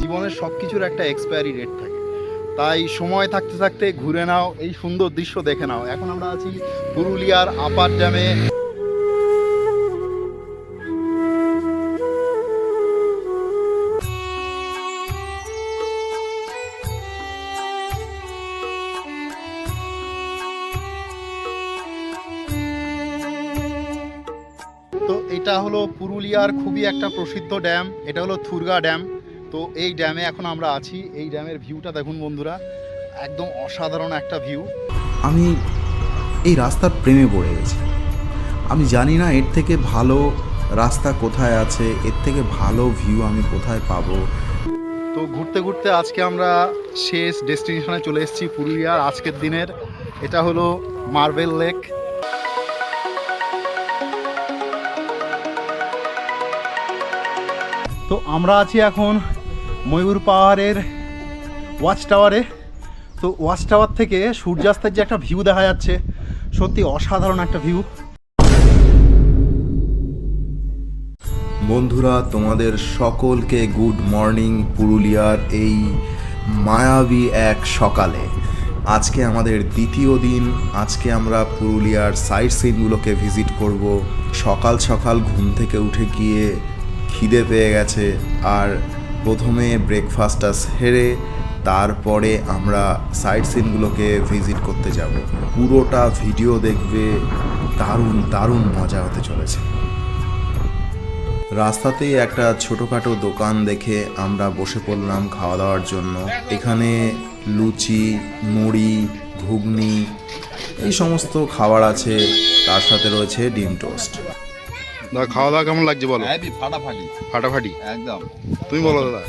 জীবনের সব কিছুর একটা এক্সপায়ারি ডেট থাকে, তাই সময় থাকতে থাকতে ঘুরে নাও, এই সুন্দর দৃশ্য দেখে নাও। এখন আমরা আছি পুরুলিয়ার আপার ড্যামে। তো এটা হলো পুরুলিয়ার খুবই একটা প্রসিদ্ধ ড্যাম, এটা হলো থুরগা ড্যাম। তো এই ড্যামে এখন আমরা আছি। এই ড্যামের ভিউটা দেখুন বন্ধুরা, একদম অসাধারণ একটা ভিউ। আমি এই রাস্তার প্রেমে পড়ে গেছি। আমি জানি না এর থেকে ভালো রাস্তা কোথায় আছে, এর থেকে ভালো ভিউ আমি কোথায় পাবো। তো ঘুরতে ঘুরতে আজকে আমরা শেষ ডেস্টিনেশনে চলে এসেছি পুরুলিয়ার আজকের দিনের। এটা হলো মার্বেল লেক। তো আমরা আছি এখন ময়ূর পাহাড়ের ওয়াচ টাওয়ারে। তো ওয়াচ টাওয়ার থেকে সূর্যাস্তের যে একটা ভিউ দেখা যাচ্ছে, সত্যি অসাধারণ একটা ভিউ। বন্ধুরা, তোমাদের সকলকে গুড মর্নিং পুরুলিয়ার এই মায়াবী এক সকালে। আজকে আমাদের দ্বিতীয় দিন। আজকে আমরা পুরুলিয়ার সাইট সিনগুলোকে ভিজিট করব। সকাল সকাল ঘুম থেকে উঠে গিয়ে খিদে পেয়ে গেছে, আর প্রথমে ব্রেকফাস্টটা সেরে তারপরে আমরা সাইট সিনগুলোকে ভিজিট করতে যাব। পুরোটা ভিডিও দেখবে, দারুণ দারুণ মজা হতে চলেছে। রাস্তাতেই একটা ছোটোখাটো দোকান দেখে আমরা বসে পড়লাম খাওয়া দাওয়ার জন্য। এখানে লুচি, মুড়ি, ঘুগনি এই সমস্ত খাবার আছে, তার সাথে রয়েছে ডিম টোস্ট। দাদা খাওয়া দাওয়া কেমন লাগছে বলো? ফাটাফাটি ফাটাফাটি একদম। তুমি বলো দাদা।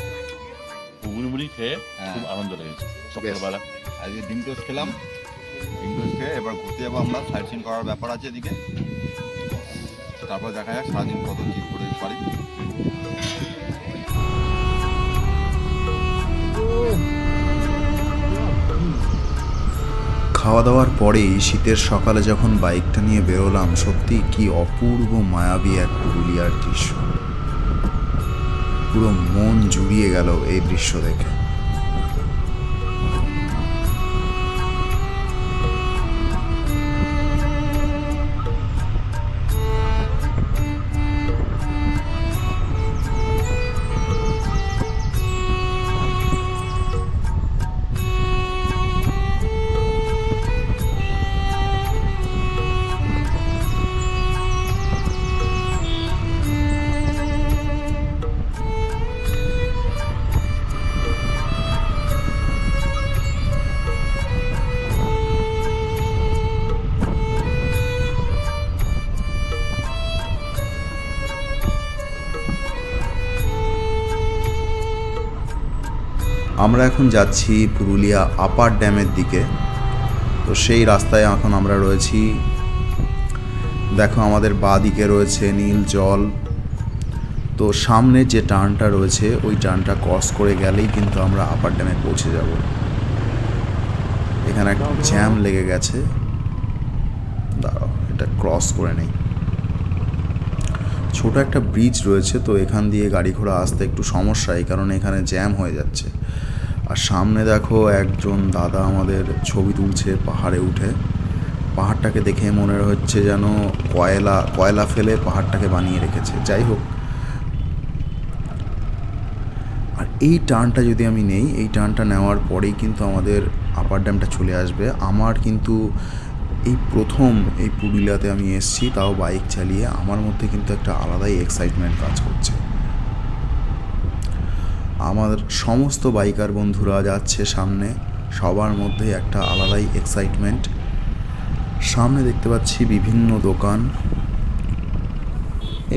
মুড়ি খেয়ে খুব আনন্দ লেগেছে সকালবেলা। আজকে ডিম টোস্ট খেলাম। ডিম টোস্ট খেয়ে এবার ঘুরতে যাবো আমরা। সাইট সিন করার ব্যাপার আছে এদিকে, তারপর দেখা যাক সারাদিন কত কী করে পারি। খাওয়া দাওয়ার পরেই শীতের সকালে যখন বাইকটা নিয়ে বেরোলাম, সত্যি কি অপূর্ব মায়াবী এক পুরুলিয়ার দৃশ্য। পুরো মন জুড়িয়ে গেল এই দৃশ্য দেখে। আমরা এখন যাচ্ছি পুরুলিয়া আপার ড্যামের দিকে। তো সেই রাস্তায় এখন আমরা রয়েছি। দেখো আমাদের বাঁ দিকে রয়েছে নীল জল। তো সামনে যে টার্নটা রয়েছে ওই টার্নটা ক্রস করে গেলেই কিন্তু আমরা আপার ড্যামে পৌঁছে যাব। এখানে একটা জ্যাম লেগে গেছে, দাঁড়াও এটা ক্রস করে নেই। ছোট একটা ব্রিজ রয়েছে, তো এখান দিয়ে গাড়ি ঘোড়া আসতে একটু সমস্যা, এই কারণে এখানে জ্যাম হয়ে যাচ্ছে। আর সামনে দেখো একজন দাদা আমাদের ছবি তুলছে পাহাড়ে উঠে। পাহাড়টাকে দেখে মনে হচ্ছে যেন কয়লা ফেলে পাহাড়টাকে বানিয়ে রেখেছে। যাই হোক, আর এই টার্নটা যদি আমি নেই, এই টার্নটা নেওয়ার পরেই কিন্তু আমাদের আপার ড্যামটা চলে আসবে। আমার কিন্তু এই প্রথম এই পুরুলিয়াতে আমি এসেছি, তাও বাইক চালিয়ে। আমার মধ্যে কিন্তু একটা আলাদাই এক্সাইটমেন্ট কাজ করছে। আমার সমস্ত বাইকার বন্ধুরা যাচ্ছে সামনে, সবার মধ্যে একটা আলাদাই এক্সাইটমেন্ট। সামনে দেখতে পাচ্ছি বিভিন্ন দোকান,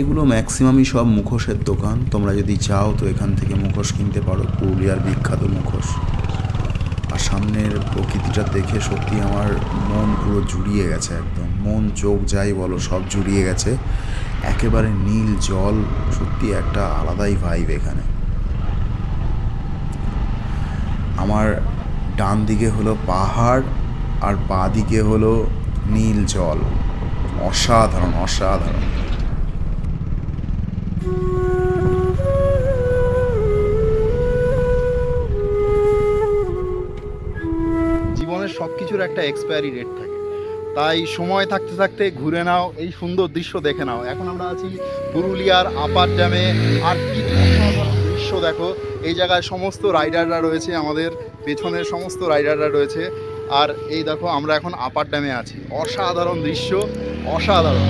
এগুলো ম্যাক্সিমামই সব মুখোশের দোকান। তোমরা যদি চাও তো এখান থেকে মুখোশ কিনতে পারো, পুরুলিয়ার বিখ্যাত মুখোশ। আর সামনের প্রকৃতিটা দেখে সত্যি আমার মন পুরো জুড়িয়ে গেছে, একদম মন চোখ যাই বলো সব জুড়িয়ে গেছে। একেবারে নীল জল, সত্যি একটা আলাদাই ভাইব এখানে। আমার ডান দিকে হলো পাহাড় আর বাঁ দিকে হলো নীল জল। অসাধারণ অসাধারণ। কিছুর একটা এক্সপায়ারি ডেট থাকে, তাই সময় থাকতে থাকতে ঘুরে নাও, এই সুন্দর দৃশ্য দেখে নাও। এখন আমরা আছি পুরুলিয়ার আপার ড্যামে, আর কি অসাধারণ দৃশ্য দেখো। এই জায়গায় সমস্ত রাইডাররা রয়েছে, আমাদের পেছনের সমস্ত রাইডাররা রয়েছে। আর এই দেখো আমরা এখন আপার ড্যামে আছি, অসাধারণ দৃশ্য, অসাধারণ।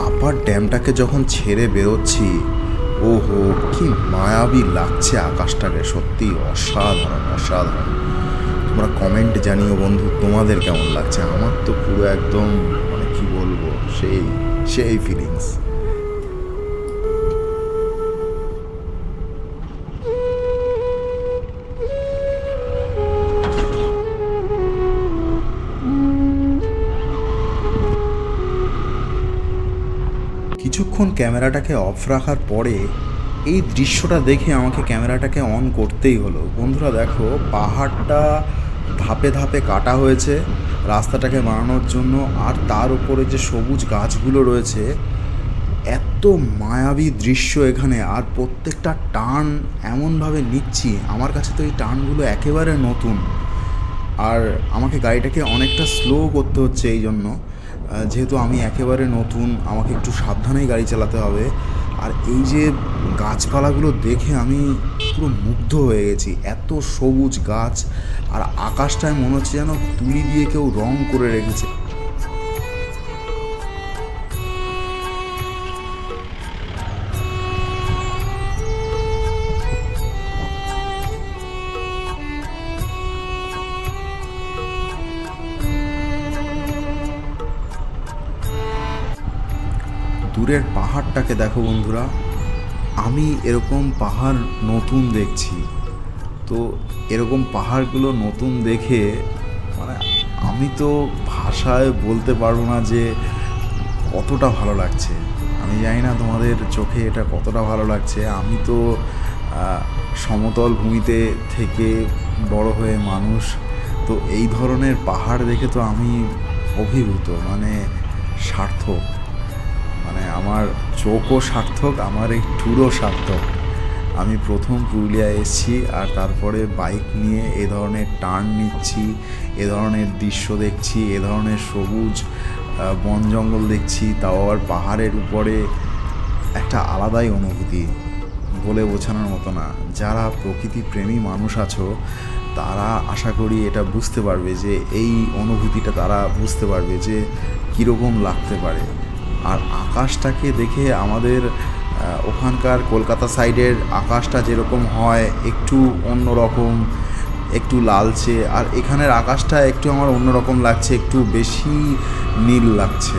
আপার ড্যামটাকে যখন ছেড়ে বেরোচ্ছি, ওহো কি মায়াবী লাগছে আকাশটাকে, সত্যি অসাধারণ অসাধারণ। তোমরা কমেন্ট জানিও বন্ধু তোমাদের কেমন লাগছে। আমার তো পুরো একদম মানে কি বলবো, সেই সেই ফিলিংস। কিছুক্ষণ ক্যামেরাটাকে অফ রাখার পরে এই দৃশ্যটা দেখে আমাকে ক্যামেরাটাকে অন করতেই হলো। বন্ধুরা দেখো, পাহাড়টা ধাপে ধাপে কাটা হয়েছে রাস্তাটাকে বানানোর জন্য, আর তার উপরে যে সবুজ গাছগুলো রয়েছে, এত মায়াবী দৃশ্য এখানে। আর প্রত্যেকটা টার্ন এমনভাবে নিচ্ছি, আমার কাছে তো এই টার্নগুলো একেবারে নতুন। আর আমাকে গাড়িটাকে অনেকটা স্লো করতে হচ্ছে এই জন্য, যেহেতু আমি একেবারে নতুন, আমাকে একটু সাবধানেই গাড়ি চালাতে হবে। আর এই যে গাছপালাগুলো দেখে আমি পুরো মুগ্ধ হয়ে গেছি, এত সবুজ গাছ, আর আকাশটায় মনে হচ্ছে যেন তুলি দিয়ে কেউ রং করে রেখেছে। দূরের পাহাড়টাকে দেখো বন্ধুরা, আমি এরকম পাহাড় নতুন দেখছি। তো এরকম পাহাড়গুলো নতুন দেখে মানে আমি তো ভাষায় বলতে পারবো না যে কতটা ভালো লাগছে। আমি জানি না তোমাদের চোখে এটা কতটা ভালো লাগছে। আমি তো সমতল ভূমিতে থেকে বড় হয়ে মানুষ, তো এই ধরনের পাহাড় দেখে তো আমি অভিভূত, মানে সার্থক। মানে আমার চোখও সার্থক, আমার এই ট্যুরও সার্থক। আমি প্রথম পুরুলিয়া এসেছি, আর তারপরে বাইক নিয়ে এ ধরনের টার্ন নিচ্ছি, এ ধরনের দৃশ্য দেখছি, এ ধরনের সবুজ বন জঙ্গল দেখছি, তাও আবার পাহাড়ের উপরে। একটা আলাদাই অনুভূতি, বলে বোঝানোর মতো না। যারা প্রকৃতি প্রেমী মানুষ আছো তারা আশা করি এটা বুঝতে পারবে, যে এই অনুভূতিটা তারা বুঝতে পারবে যে কীরকম লাগতে পারে। আর আকাশটাকে দেখে আমাদের ওখানকার কলকাতা সাইডের আকাশটা যেরকম হয়, একটু অন্যরকম, একটু লালচে, আর এখানের আকাশটা একটু আমার অন্যরকম লাগছে, একটু বেশি নীল লাগছে।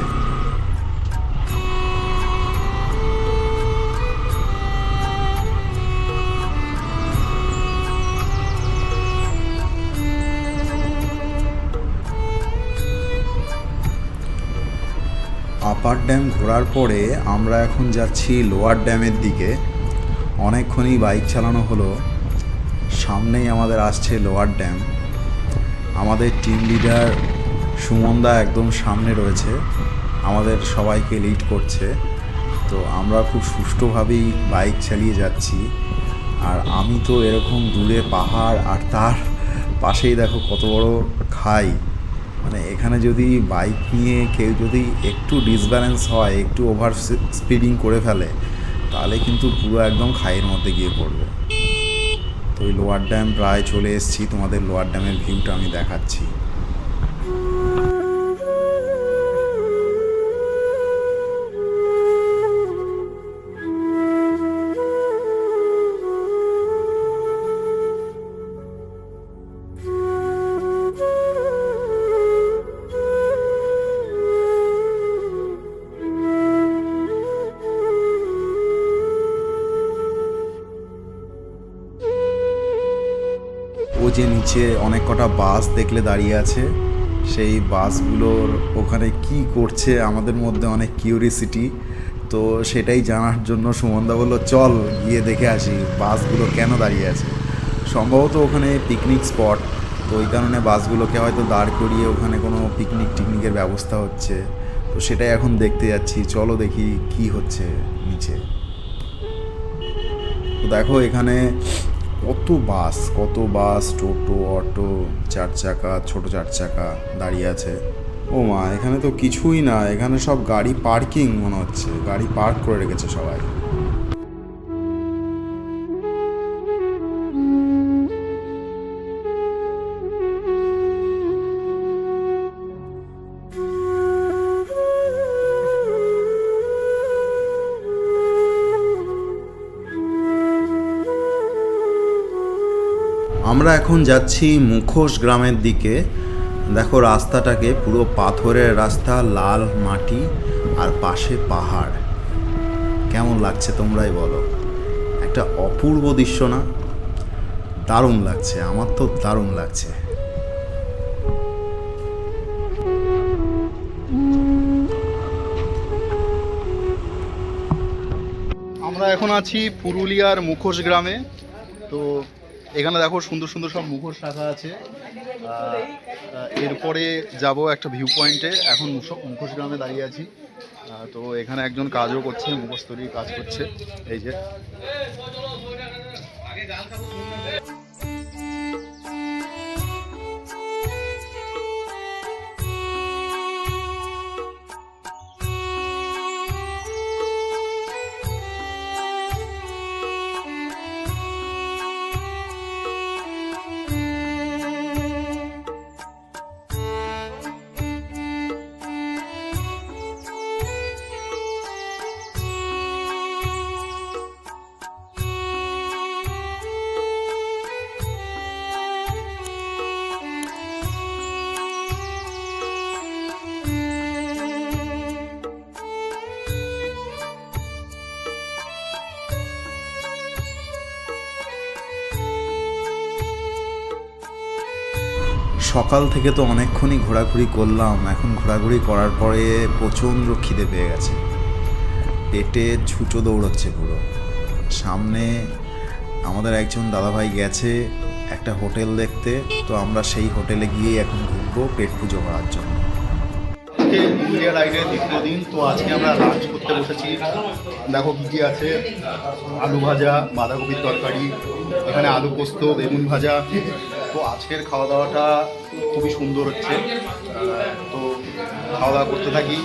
আপার ড্যাম ঘোরার পরে আমরা এখন যাচ্ছি লোয়ার ড্যামের দিকে। অনেকক্ষণই বাইক চালানো হলো, সামনেই আমাদের আসছে লোয়ার ড্যাম। আমাদের টিম লিডার সুমনদা একদম সামনে রয়েছে, আমাদের সবাইকে লিড করছে। তো আমরা খুব সুষ্ঠুভাবেই বাইক চালিয়ে যাচ্ছি। আর আমি তো এরকম দূরে পাহাড়, আর তার পাশেই দেখো কত বড় খাই। মানে এখানে যদি বাইক নিয়ে কেউ যদি একটু ডিসব্যালেন্স হয়, একটু ওভার স্পিডিং করে ফেলে, তাহলে কিন্তু পুরো একদম খাইয়ের মধ্যে গিয়ে পড়বে। তো ওই লোয়ার ড্যাম প্রায় চলে এসেছি, তোমাদের লোয়ার ড্যামের ভিউটা আমি দেখাচ্ছি। যে নিচে অনেক কটা বাস দেখলে দাঁড়িয়ে আছে, সেই বাসগুলোর ওখানে কি করছে আমাদের মধ্যে অনেক কিউরিসিটি। তো সেটাই জানার জন্য সুমনদা বললো চল গিয়ে দেখে আসি বাসগুলো কেন দাঁড়িয়ে আছে। সম্ভবত ওখানে পিকনিক স্পট, তো ওই কারণে বাসগুলোকে হয়তো দাঁড় করিয়ে ওখানে কোনো টিকনিকের ব্যবস্থা হচ্ছে। তো সেটাই এখন দেখতে যাচ্ছি, চলো দেখি কি হচ্ছে নিচে। তো দেখো এখানে কত বাস টোটো অটো 4 চাকা ছোট 4 চাকা দাঁড়িয়ে আছে। ও মা, এখানে তো কিছুই না, এখানে সব গাড়ি পার্কিং মনে হচ্ছে, গাড়ি পার্ক করে রেখেছে সবাই। আমরা এখন যাচ্ছি মুখোশ গ্রামের দিকে। দেখো রাস্তাটাকে, পুরো পাথরের রাস্তা, লাল মাটি আর পাশে পাহাড়। কেমন লাগছে তোমরাই বলো, একটা অপূর্ব দৃশ্য না? দারুণ লাগছে, আমার তো দারুণ লাগছে। আমরা এখন আছি পুরুলিয়ার মুখোশ গ্রামে। তো এখানে দেখো সুন্দর সুন্দর সব মুখোশ রাখা আছে। এরপরে যাব একটা ভিউ পয়েন্টে। এখন মুখোশ গ্রামে দাঁড়িয়ে আছি। তো এখানে একজন কাজও করছে, মুখোশ তৈরির কাজ করছে, এই যে। সকাল থেকে তো অনেকক্ষণই ঘোরাঘুরি করলাম। এখন ঘোরাঘুরি করার পরে প্রচণ্ড খিদে পেয়ে গেছে, পেটে ছুঁচো দৌড়চ্ছে পুরো। সামনে আমাদের একজন দাদাভাই গেছে একটা হোটেল দেখতে, তো আমরা সেই হোটেলে গিয়ে এখন ঘুরবো পেট পুজো করার জন্য। আজকে পুরুলিয়া রাইডের দ্বিতীয় দিন। তো আজকে আমরা লাঞ্চ করতে বসেছি। দেখো কী কী আছে, আলু ভাজা, বাঁধাকপির তরকারি, এখানে আলু পোস্ত, বেগুন ভাজা। তো আজকের খাওয়া দাওয়াটা খুবই সুন্দর হচ্ছে। তো খাওয়া দাওয়া করতে থাকি।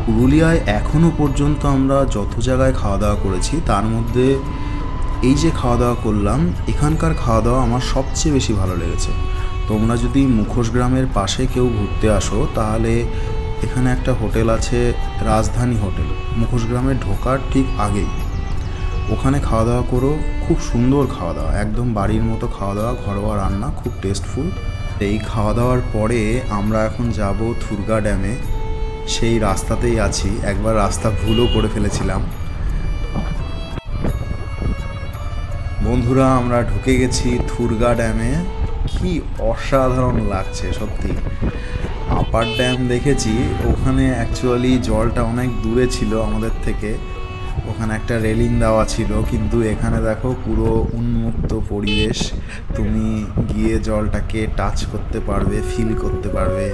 পুরুলিয়ায় এখনও পর্যন্ত আমরা যত জায়গায় খাওয়া দাওয়া করেছি তার মধ্যে এই যে খাওয়া দাওয়া করলাম, এখানকার খাওয়া দাওয়া আমার সবচেয়ে বেশি ভালো লেগেছে। তোমরা যদি মুখোশ গ্রামের পাশে কেউ ঘুরতে আসো তাহলে এখানে একটা হোটেল আছে, রাজধানী হোটেল, মুখোশ গ্রামে ঢোকার ঠিক আগেই। ওখানে খাওয়া দাওয়া করো, খুব সুন্দর খাওয়া দাওয়া, একদম বাড়ির মতো খাওয়া দাওয়া, ঘরোয়া রান্না, খুব টেস্টফুল। এই খাওয়া দাওয়ার পরে আমরা এখন যাব থুরগা ড্যামে। সেই রাস্তাতেই আছি, একবার রাস্তা ভুলও করে ফেলেছিলাম। বন্ধুরা আমরা ঢুকে গেছি থুরগা ড্যামে। কি অসাধারণ লাগছে সত্যি। আপার ড্যাম দেখেছি, ওখানে অ্যাকচুয়ালি জলটা অনেক দূরে ছিল আমাদের থেকে, ওখানে একটা রেলিং দেওয়া ছিল, কিন্তু এখানে দেখো পুরো উন্মুক্ত পরিবেশ, তুমি গিয়ে জলটাকে টাচ করতে পারবে, ফিল করতে পারবে।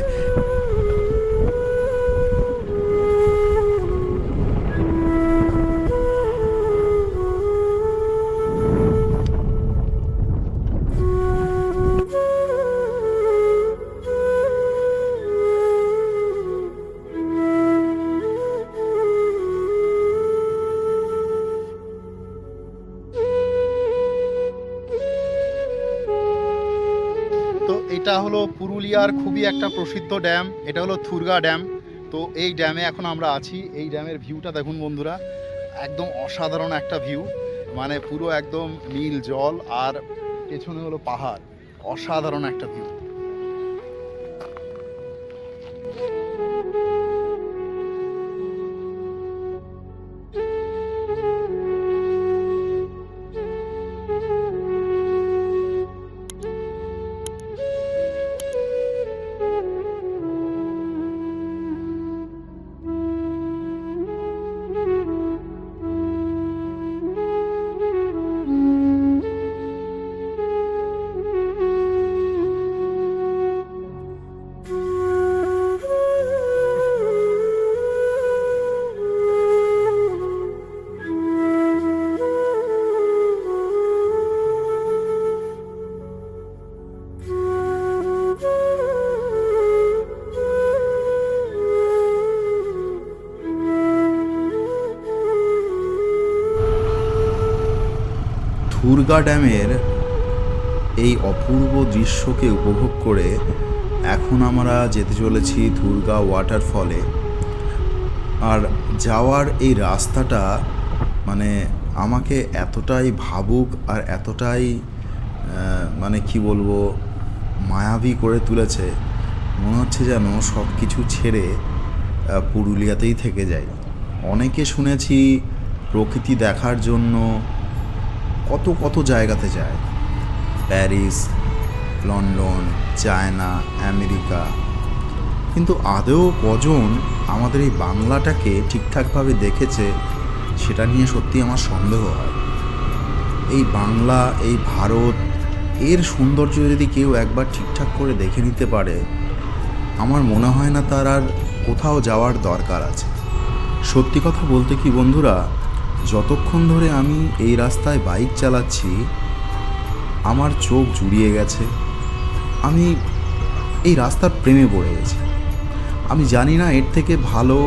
এটা হলো পুরুলিয়ার খুবই একটা প্রসিদ্ধ ড্যাম, এটা হলো থুরগা ড্যাম। তো এই ড্যামে এখন আমরা আছি। এই ড্যামের ভিউটা দেখুন বন্ধুরা, একদম অসাধারণ একটা ভিউ, মানে পুরো একদম নীল জল আর পেছনে হলো পাহাড়, অসাধারণ একটা ভিউ। দুর্গা ড্যামের এই অপূর্ব দৃশ্যকে উপভোগ করে এখন আমরা যেতে চলেছি দুর্গা ওয়াটারফলে। আর যাওয়ার এই রাস্তাটা মানে আমাকে এতটাই ভাবুক আর এতটাই মানে কি বলবো মায়াবী করে তুলেছে, মনে হচ্ছে যেন সব কিছু ছেড়ে পুরুলিয়াতেই থেকে যাই। অনেকে শুনেছি প্রকৃতি দেখার জন্য কত কত জায়গাতে যায়, প্যারিস, লন্ডন, চায়না, আমেরিকা, কিন্তু আদৌ কজন আমাদের এই বাংলাটাকে ঠিকঠাকভাবে দেখেছে সেটা নিয়ে সত্যি আমার সন্দেহ হয়। এই বাংলা, এই ভারত, এর সৌন্দর্য যদি কেউ একবার ঠিকঠাক করে দেখে নিতে পারে, আমার মনে হয় না তার আর কোথাও যাওয়ার দরকার আছে। সত্যি কথা বলতে কি বন্ধুরা, যতক্ষণ ধরে আমি এই রাস্তায় বাইক চালাচ্ছি আমার চোখ জুড়িয়ে গেছে। আমি এই রাস্তার প্রেমে পড়ে গেছি। আমি জানি না এর থেকে ভালো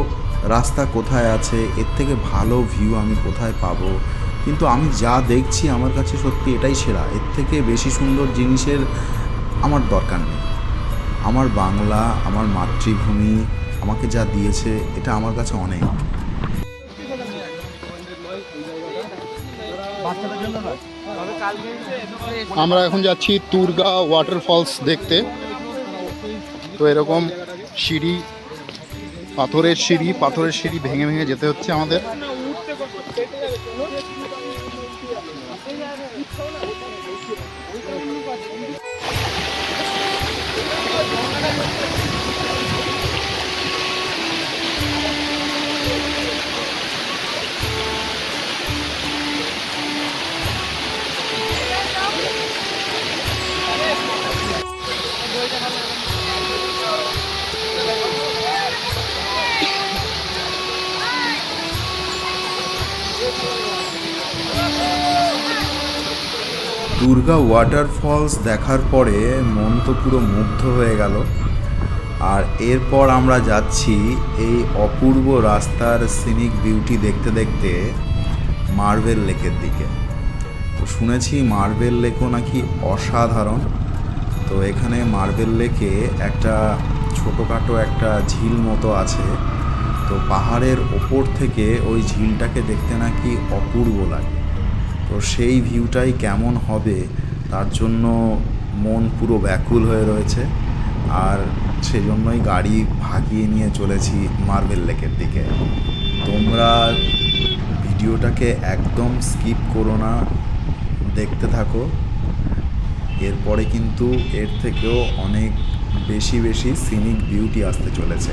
রাস্তা কোথায় আছে, এর থেকে ভালো ভিউ আমি কোথায় পাবো, কিন্তু আমি যা দেখছি আমার কাছে সত্যি এটাই সেরা। এর থেকে বেশি সুন্দর জিনিসের আমার দরকার নেই। আমার বাংলা, আমার মাতৃভূমি আমাকে যা দিয়েছে এটা আমার কাছে অনেক। আমরা এখন যাচ্ছি দুর্গা ওয়াটারফলস দেখতে। তো এরকম সিঁড়ি, পাথরের সিঁড়ি ভেঙে ভেঙে যেতে হচ্ছে আমাদের। দুর্গা ওয়াটারফলস দেখার পরে মন তো পুরো মুগ্ধ হয়ে গেল। আর এরপর আমরা যাচ্ছি এই অপূর্ব রাস্তার সিনিক বিউটি দেখতে দেখতে মার্বেল লেকের দিকে। তো শুনেছি মার্বেল লেকও নাকি অসাধারণ। তো এখানে মার্বেল লেকে একটা ছোটোখাটো একটা ঝিল মতো আছে। তো পাহাড়ের ওপর থেকে ওই ঝিলটাকে দেখতে নাকি অপূর্ব লাগে। তো সেই ভিউটাই কেমন হবে তার জন্য মন পুরো ব্যাকুল হয়ে রয়েছে। আর সেজন্যই গাড়ি ভাগিয়ে নিয়ে চলেছি মার্বেল লেকের দিকে। তোমরা ভিডিওটাকে একদম স্কিপ করো না, দেখতে থাকো। এরপরে কিন্তু এর থেকেও অনেক বেশি বেশি সিনিক বিউটি আসতে চলেছে।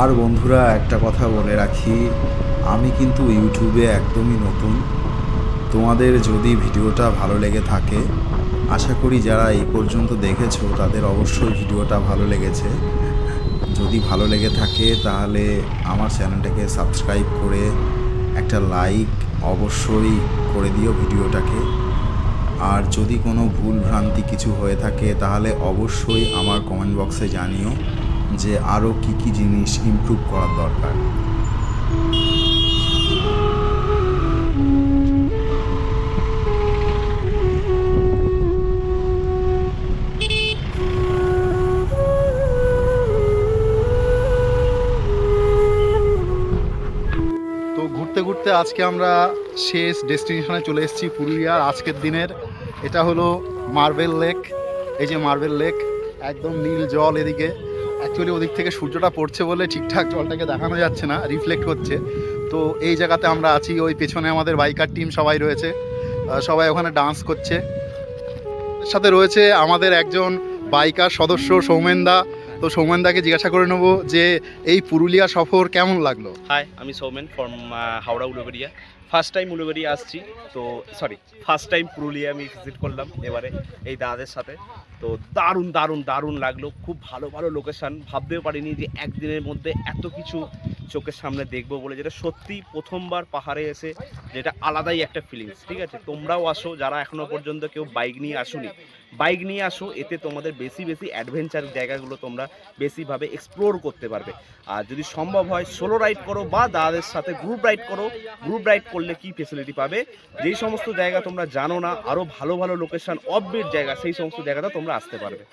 আর বন্ধুরা একটা কথা বলে রাখি, আমি কিন্তু ইউটিউবে একদমই নতুন। তোমাদের যদি ভিডিওটা ভালো লেগে থাকে, আশা করি যারা এই পর্যন্ত দেখেছো তাদের অবশ্যই ভিডিওটা ভালো লেগেছে। যদি ভালো লেগে থাকে তাহলে আমার চ্যানেলটাকে সাবস্ক্রাইব করে একটা লাইক অবশ্যই করে দিও ভিডিওটাকে। আর যদি কোনো ভুল ভ্রান্তি কিছু হয়ে থাকে তাহলে অবশ্যই আমার কমেন্ট বক্সে জানিও যে আরও কী কী জিনিস ইমপ্রুভ করার দরকার। তো ঘুরতে ঘুরতে আজকে আমরা শেষ ডেস্টিনেশনে চলে এসেছি পুরুলিয়ার আজকের দিনের। এটা হলো মার্বেল লেক। এই যে মার্বেল লেক, একদম নীল জল এদিকে। অ্যাকচুয়ালি ওদিক থেকে সূর্যটা পড়ছে বলে ঠিকঠাক জলটাকে দেখানো যাচ্ছে না, রিফ্লেক্ট হচ্ছে। তো এই জায়গাতে আমরা আছি, ওই পেছনে আমাদের বাইকার টিম সবাই রয়েছে, সবাই ওখানে ডান্স করছে। এর সাথে রয়েছে আমাদের একজন বাইকার সদস্য সৌমেনদা, তো সৌমেনদাকে জিজ্ঞাসা করে নেবো যে এই পুরুলিয়া সফর কেমন লাগলো। হাই, আমি Soumen from Howrah Uluberia. First time Uluberia আসছি, তো ফার্স্ট টাইম পুরুলিয়া আমি ভিজিট করলাম এবারে এই দাদাদের সাথে। তো দারুণ দারুণ দারুণ লাগলো, খুব ভালো ভালো লোকেশান। ভাবতেও পারিনি যে একদিনের মধ্যে এত কিছু চোখের সামনে দেখবো বলে, যেটা সত্যি প্রথমবার পাহাড়ে এসে যেটা আলাদাই একটা ফিলিংস। ঠিক আছে, তোমরাও আসো, যারা এখনও পর্যন্ত কেউ বাইক নিয়ে আসোনি, বাইক নিয়ে আসো। এতে তোমাদের বেশি বেশি অ্যাডভেঞ্চার জায়গাগুলো তোমরা বেশিভাবে এক্সপ্লোর করতে পারবে। আর যদি সম্ভব হয় সোলো রাইড করো বা দাদাদের সাথে গ্রুপ রাইড করো। গ্রুপ রাইড করলে কি ফেসিলিটি পাবে, যেই সমস্ত জায়গা তোমরা জানো না, আরও ভালো ভালো লোকেশান, অফবিট জায়গা, সেই সমস্ত জায়গাটা তোমরা আসতে পারবে।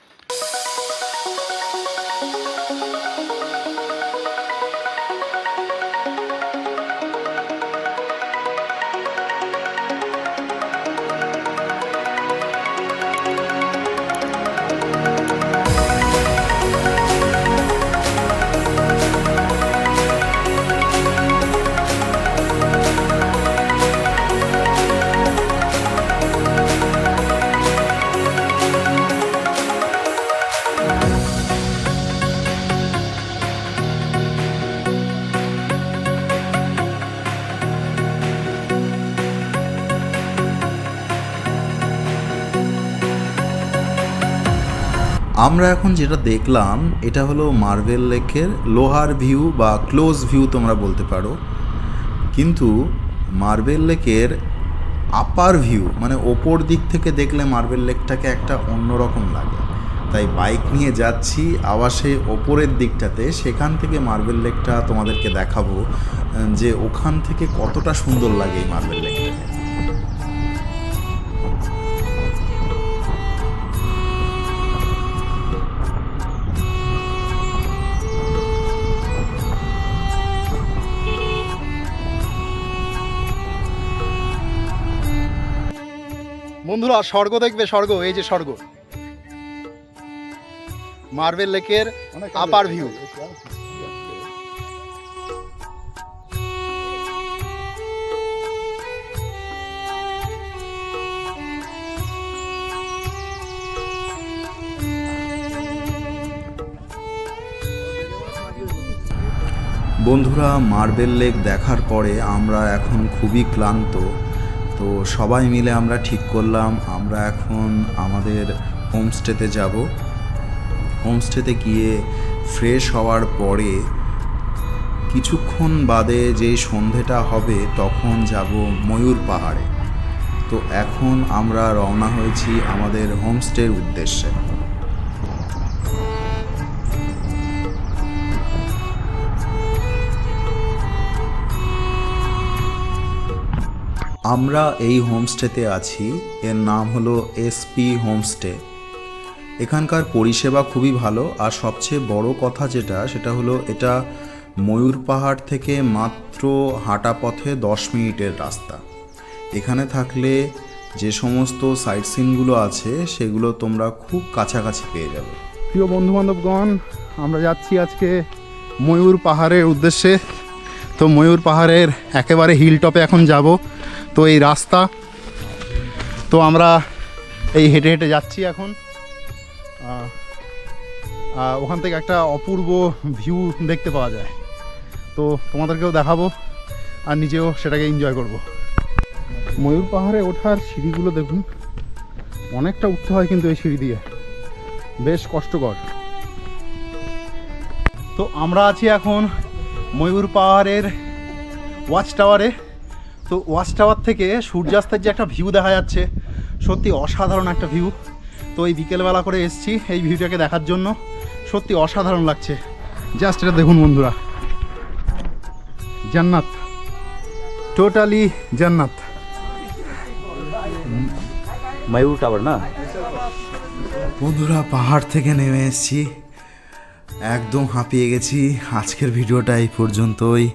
আমরা এখন যেটা দেখলাম এটা হলো মার্বেল লেকের লোহার ভিউ বা ক্লোজ ভিউ তোমরা বলতে পারো, কিন্তু মার্বেল লেকের আপার ভিউ মানে ওপর দিক থেকে দেখলে মার্বেল লেকটাকে একটা অন্যরকম লাগে। তাই বাইক নিয়ে যাচ্ছি আবার সেই ওপরের দিকটাতে, সেখান থেকে মার্বেল লেকটা তোমাদেরকে দেখাবো যে ওখান থেকে কতটা সুন্দর লাগে এই মার্বেল লেকটাকে। বন্ধুরা স্বর্গ দেখবে, স্বর্গ, এই যে স্বর্গ, মার্বেল লেকের আপার ভিউ। বন্ধুরা মার্বেল লেক দেখার পরে আমরা এখন খুবই ক্লান্ত, তো সবাই মিলে আমরা ঠিক করলাম আমরা এখন আমাদের হোমস্টেতে যাব। হোমস্টেতে গিয়ে ফ্রেশ হওয়ার পরে কিছুক্ষণ বাদে যেই সন্ধেটা হবে তখন যাব ময়ূর পাহাড়ে। তো এখন আমরা রওনা হয়েছি আমাদের হোমস্টের উদ্দেশ্যে। আমরা এই হোমস্টেতে আছি, এর নাম হলো এসপি হোমস্টে। এখানকার পরিষেবা খুবই ভালো, আর সবচেয়ে বড় কথা সেটা হলো এটা ময়ূর পাহাড় থেকে মাত্র হাঁটা পথে 10 মিনিটের রাস্তা। এখানে থাকলে যে সমস্ত সাইট সিনগুলো আছে সেগুলো তোমরা খুব কাছাকাছি পেয়ে যাবে। প্রিয় বন্ধুবান্ধবগণ, আমরা যাচ্ছি আজকে ময়ূর পাহাড়ের উদ্দেশ্যে। তো ময়ূর পাহাড়ের একেবারে হিল টপে এখন যাব। তো এই রাস্তা, তো আমরা এই হেঁটে হেঁটে যাচ্ছি এখন। ওখান থেকে একটা অপূর্ব ভিউ দেখতে পাওয়া যায়, তো তোমাদেরকেও দেখাবো আর নিজেও সেটাকে এনজয় করব। ময়ূর পাহাড়ে ওঠার সিঁড়িগুলো দেখুন, অনেকটা উঠতে হয় কিন্তু এই সিঁড়ি দিয়ে, বেশ কষ্টকর। তো আমরা আছি এখন ময়ূর পাহাড়ের ওয়াচ টাওয়ারে। তো ওয়াচ টাওয়ার থেকে সূর্যাস্তের যে একটা ভিউ দেখা যাচ্ছে, সত্যি অসাধারণ একটা ভিউ। তো এই বিকেলবেলা করে এসেছি এই ভিউটাকে দেখার জন্য, সত্যি অসাধারণ লাগছে। জাস্ট এটা দেখুন বন্ধুরা, জান্নাত, টোটালি জান্নাত। ময়ূর টাওয়ার না বন্ধুরা, পাহাড় থেকে নেমে এসেছি, একদম হাঁপিয়ে গেছি। আজকের ভিডিওটা এই পর্যন্তই।